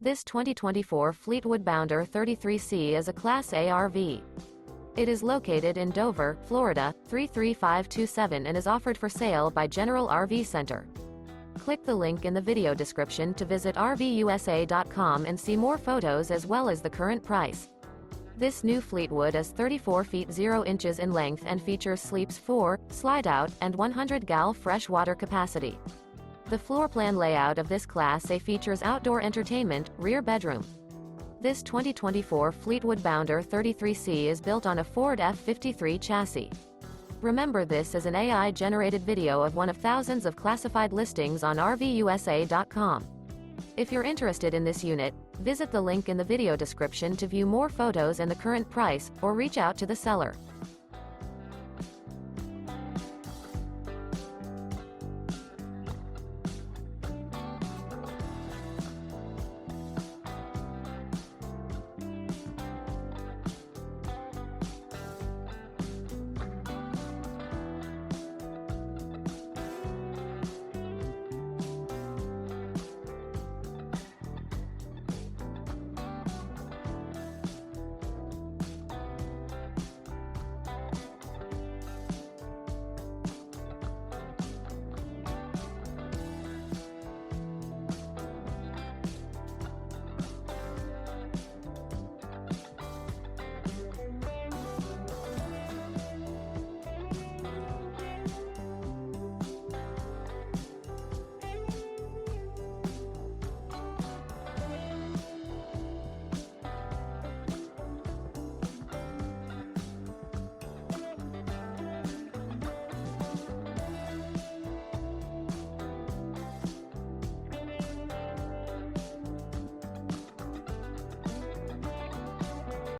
This 2024 Fleetwood Bounder 33C is a Class A RV. It is located in Dover, Florida, 33527 and is offered for sale by General RV Center. Click the link in the video description to visit RVUSA.com and see more photos as well as the current price. This new Fleetwood is 34 feet 0 inches in length and features sleeps 4, slide-out, and 100 gal fresh water capacity. The floor plan layout of this Class A features outdoor entertainment, rear bedroom. This 2024 Fleetwood Bounder 33C is built on a Ford F-53 chassis. Remember, this is an AI-generated video of one of thousands of classified listings on RVUSA.com. If you're interested in this unit, visit the link in the video description to view more photos and the current price, or reach out to the seller.